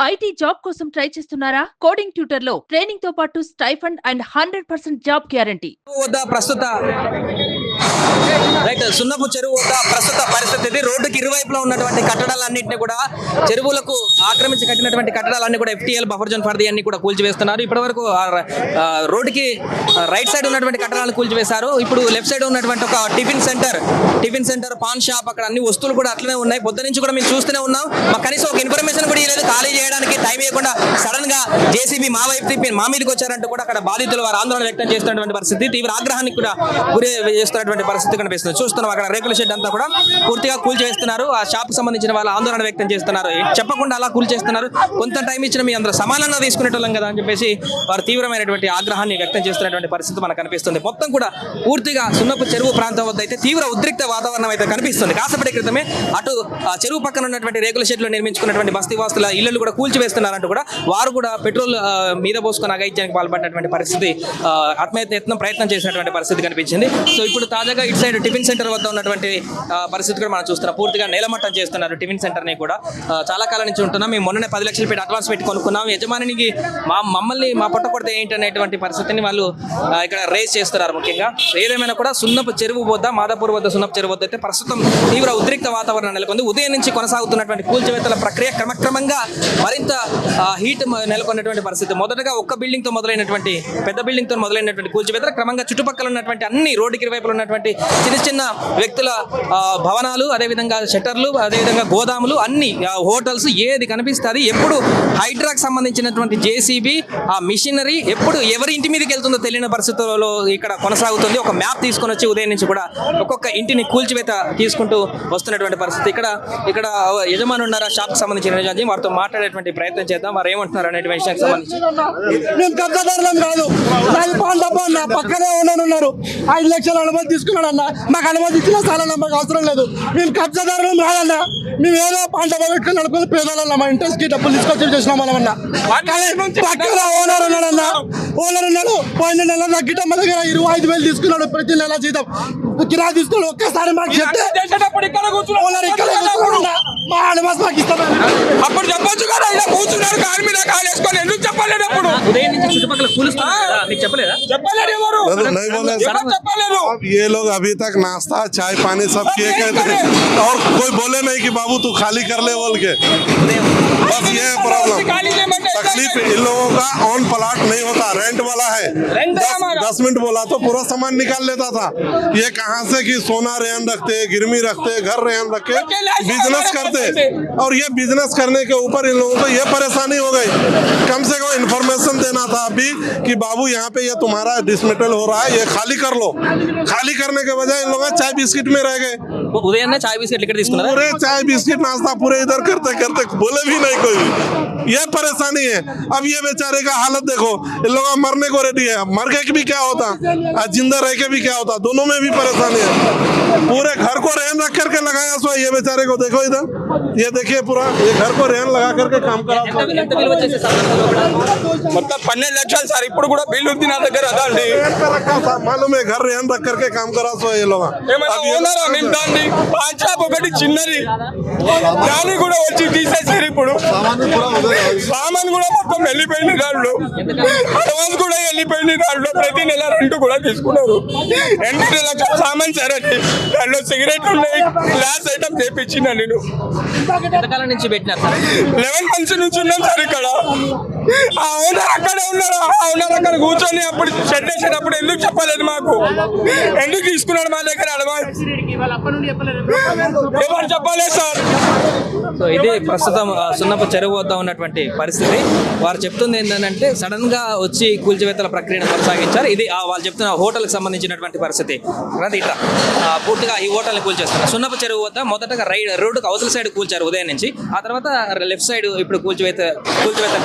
IT job కోసం try చేస్తున్నారా? Coding tutor లో ట్రైనింగ్ తో పాటు స్టైఫండ్ అండ్ 100% జాబ్ గ్యారంటీ. ప్రస్తుత రైట్ సున్నపు చెరువు వద్ద ప్రస్తుత పరిస్థితి ఇది. రోడ్డుకి ఇరువైపులా ఉన్నటువంటి కట్టడాలన్నింటినీ కూడా చెరువులకు ఆక్రమించి కట్టినటువంటి కట్టడాలన్నీ కూడా FTL బఫర్ జోన్ పరిధి అన్ని కూడా కూల్చివేస్తున్నారు. ఇప్పటి వరకు రోడ్డుకి రైట్ సైడ్ ఉన్నటువంటి కట్టడాలను కూల్చివేశారు. ఇప్పుడు లెఫ్ట్ సైడ్ ఉన్నటువంటి ఒక టిఫిన్ సెంటర్ పాన్ షాప్, అక్కడ అన్ని వస్తువులు కూడా అట్లనే ఉన్నాయి. పొద్దు నుంచి కూడా మేము చూస్తూనే ఉన్నాం. మాకు కనీసం ఒక ఇన్ఫర్మేషన్ కూడా ఇవ్వలేదు. ఖాళీ చేయడానికి టైం ఇవ్వకుండా సడన్ గా JCB మా వైపు తిప్పి మా మీదకి వచ్చారంటూ కూడా అక్కడ బాధితులు వారు ఆందోళన వ్యక్తం చేస్తున్నటువంటి పరిస్థితి, తీవ్ర ఆగ్రహానికి కూడా గురి చేస్తున్నటువంటి పరిస్థితి కనిపిస్తుంది. చూస్తున్నాం అక్కడ రేకుల షెడ్ అంతా కూడా పూర్తిగా కూల్చివేస్తున్నారు. ఆ షాప్ సంబంధించిన వాళ్ళు ఆందోళన వ్యక్తం చేస్తున్నారు. చెప్పకుండా అలా కూల్చేస్తున్నారు. కొంత టైం ఇచ్చిన మీ అందరూ సమానంగా తీసుకునేటోళ్ళం కదా అని చెప్పేసి వారు తీవ్రమైనటువంటి ఆగ్రహాన్ని వ్యక్తం చేస్తున్నటువంటి పరిస్థితి మనకు కనిపిస్తుంది. మొత్తం కూడా పూర్తిగా సున్నపు చెరువు ప్రాంతం వద్ద అయితే తీవ్ర ఉద్రిక్త వాతావరణం అయితే కనిపిస్తుంది. కాసేపటి క్రితమే అటు చెరువు పక్కన ఉన్నటువంటి రేకుల షెడ్లో నిర్మించుకున్నటువంటి బస్తీ వాసుల ఇళ్లు కూడా కూల్చివేస్తున్నారంటూ కూడా వారు కూడా పెట్రోల్ మీద పోసుకొని అఘాయిత్యానికి పాల్పడినటువంటి పరిస్థితి, ఆత్మహత్య ప్రయత్నం చేసినటువంటి పరిస్థితి కనిపించింది. సో ఇప్పుడు తాజాగా ఇటు సైడ్ టిఫిన్ సెంటర్ వద్ద ఉన్నటువంటి పరిస్థితి కూడా మనం చూస్తున్నాం. పూర్తిగా నేలమట్టం చేస్తున్నారు టిఫిన్ సెంటర్ని కూడా. చాలా కాలం నుంచి ఉంటున్నాం. మేము మొన్ననే 10 లక్షలు పెట్టి అడ్వాన్స్ పెట్టి కొనుక్కున్నాం. యజమానికి మమ్మల్ని మా పొట్ట కొడితే ఏంటనేటువంటి పరిస్థితిని వాళ్ళు ఇక్కడ రేస్ చేస్తున్నారు. ముఖ్యంగా ఏదేమైనా కూడా సున్నపు చెరువు వద్ద, మాదాపూర్ వద్ద సున్నపు చెరువు వద్ద అయితే ప్రస్తుతం తీవ్ర ఉద్రిక్త వాతావరణం నెలకొంది. ఉదయం నుంచి కొనసాగుతున్నటువంటి కూల్చివేతల ప్రక్రియ క్రమక్రమంగా మరింత హీట్ నెలకొన్నటువంటి పరిస్థితి. మొదటగా ఒక్క బిల్డింగ్ తో మొదలైనటువంటి పెద్ద బిల్డింగ్ తో మొదలైనటువంటి కూల్చివేతలు క్రమంగా చుట్టుపక్కల ఉన్నటువంటి అన్ని రోడ్డుకి ఇరువైపులు ఉన్నటువంటి చిన్న చిన్న వ్యక్తుల భవనాలు, అదేవిధంగా షట్టర్లు, అదేవిధంగా గోదాములు, అన్ని హోటల్స్, ఏది కనిపిస్తుంది ఎప్పుడు హైడ్రాకి సంబంధించినటువంటి JCB ఆ మిషనరీ ఎప్పుడు ఎవరి ఇంటి మీదకి వెళ్తుందో తెలియని పరిస్థితుల్లో ఇక్కడ కొనసాగుతుంది. ఒక మ్యాప్ తీసుకొని వచ్చి ఉదయం నుంచి కూడా ఒక్కొక్క ఇంటిని కూల్చివేత తీసుకుంటూ వస్తున్నటువంటి పరిస్థితి. ఇక్కడ యజమాని ఉన్నారా షాప్ సంబంధించిన యజమాని, వారితో మాట్లాడేటువంటి ప్రయత్నం చేద్దాం. వారు ఏమంటున్నారు అనే విషయానికి సంబంధించి. మేము కబ్జాదారులం కాదు, నా పక్కనే ఉన్నారు. 5 లక్షల అనుమతి తీసుకున్నాడు అన్న. మాకు అనుమతి ఇచ్చిన స్థానం మాకు అవసరం లేదు. మేము కబ్జాదారులం రాదన్న. మేము ఏదో పంట పెట్టుకుని నడుపుకుని పేదలన్నా మా ఇంట్రెస్ట్ కి డబ్బులు తీసుకొచ్చి చేసినాం మనమన్నా. పక్కన ఓనర్ ఉన్నాడన్న. ఓనర్ ఉన్నాడు. పోయిన నెల తగ్గిట మా దగ్గర 25,000 తీసుకున్నాడు. ప్రతి నెల జీతం కిరా తీసుకుని ఒక్కసారి మాకు చెప్తే ఓనర్ ఇక్కడ మా అనుమతి మాకు ఇస్తాం. అప్పుడు చెప్పొచ్చు కదా, ఇలా కూర్చున్నారు కాలు మీద కాలు వేసుకొని, ఎందుకు చెప్పలేదు? అప్పుడు ఉదయం నుంచి చుట్టుపక్కల చెప్పలేదా? చెప్పలేదు ఎవరు? नहीं बोले చెప్పలేదు. ये लोग अभी तक नाश्ता चाय पानी सब किए कहते हैं और कोई बोले नहीं कि बाबू तू खाली कर ले बोल के। बस ये है प्रॉब्लम। तकलीफ इन लोगों का ऑन प्लाट नहीं होता, रेंट वाला है। 10 मिनट बोला तो पूरा सामान निकाल लेता था। ये कहाँ से कि सोना रेहन रखते, गिरमी रखते, घर रेहन रख के बिजनेस करते, और ये बिजनेस करने के ऊपर इन लोगों को ये परेशानी हो गई। कम से कम इन्फॉर्मेशन देना था अभी कि बाबू यहाँ पे ये तुम्हारा डिसमेटल हो रहा है, ये खाली कर लो। खाली करने के बजाय इन लोग चाय बिस्किट में रह गए। ఉదయాన్నే చాయ్ బిస్కెట్ ఇక్కడ తీసుకున్నారు. पूरे चाय बिस्किट नाश्ता पूरे इधर करते करते बोले भी नहीं कोई। ये परेशानी है। अब ये बेचारे का हालत देखो, इन लोग मरने को रेडी है। मर के भी क्या होता, जिंदा रह के भी क्या होता, दोनों में भी परेशानी है। पूरे घर को रेहन रख करके लगाया सो ये बेचारे को देखो इधर, ये देखिए पूरा ये घर को रेहन लगा करके काम करा। మొత్తం 12 లక్షలు సార్. ఇప్పుడు కూడా బిల్లు ఉంది నా దగ్గర. అదండి मालूम है, घर रेहन रख करके काम करा सो ये लोग। ఏమైనా ఓనరా మేము దాన్ని పాన్ షాప్ ఒకటి చిన్నది, దాన్ని కూడా వచ్చి తీసేసారు. ఇప్పుడు సామాన్ కూడా మొత్తం వెళ్ళిపోయింది. దాంట్లో అడ్వాన్స్ కూడా వెళ్ళిపోయింది. దాంట్లో ప్రతి నెల రెంట్ కూడా తీసుకున్నారు. 8 లక్షల సామాన్ సార్ అది. దాంట్లో సిగరెట్ ఉన్నాయి, గ్లాస్ ఐటమ్ చేపించిన నేను. ఎంతకాలం నుంచి పెట్టినారు సార్? 11 మంత్స్ నుంచి ఉన్నాం సార్ ఇక్కడ. ఆ ఓనర్ అక్కడే ఉన్నారు. ఆ ఓనర్ అక్కడ కూర్చొని అప్పుడు షెడ్ వేసేటప్పుడు ఎందుకు చెప్పలేదు మాకు? ఎందుకు తీసుకున్నాడు మా దగ్గర అడ్వాన్స్? ఎవరు చెప్పలేదు సార్. సో ఇది ప్రస్తుతం సున్నపు చెరువు వద్ద ఉన్నటువంటి పరిస్థితి. వారు చెప్తుంది ఏంటంటే సడన్ గా వచ్చి కూల్చివేతల ప్రక్రియను కొనసాగించారు. ఇది వాళ్ళు చెప్తున్న హోటల్ కి సంబంధించినటువంటి పరిస్థితి. ఇట్లా పూర్తిగా ఈ హోటల్ ని కూల్చేస్తారు. సున్నపు చెరువు వద్ద మొదటగా రోడ్డుకు అవతల సైడ్ కూల్చారు ఉదయం నుంచి. ఆ తర్వాత లెఫ్ట్ సైడ్ ఇప్పుడు కూల్చివేత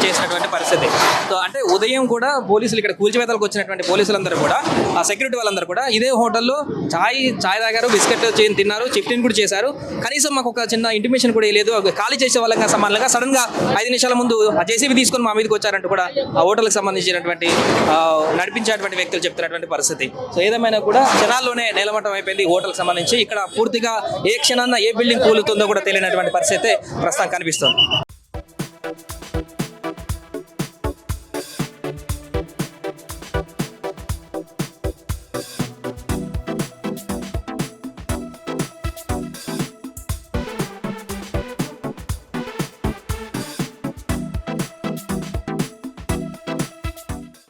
చేసినటువంటి పరిస్థితి. సో అంటే ఉదయం కూడా పోలీసులు ఇక్కడ కూల్చివేతలకు వచ్చినటువంటి పోలీసులందరూ కూడా, ఆ సెక్యూరిటీ వాళ్ళందరూ కూడా ఇదే హోటల్లో చాయ్ తాగారు, బిస్కెట్ తిన్నారు, చిఫ్టిన్ కూడా చేశారు. కనీసం మాకు ఒక చిన్న ఇంటిమేషన్ కూడా లేదు. ఖాళీ చేసే వాళ్ళగా సమానంగా సడన్ గా 5 నిమిషాల ముందు ఆ JCB తీసుకొని మా మీదకి వచ్చారంటూ కూడా ఆ హోటల్కి సంబంధించినటువంటి నడిపించేటువంటి వ్యక్తులు చెప్తున్నటువంటి పరిస్థితి. సో ఏదేమైనా కూడా క్షణాల్లోనే నేలమట్టం అయిపోయింది హోటల్కి సంబంధించి. ఇక్కడ పూర్తిగా ఏ క్షణాన్న ఏ బిల్డింగ్ కూలుతుందో కూడా తెలియనటువంటి పరిస్థితి ప్రస్తుతం కనిపిస్తుంది.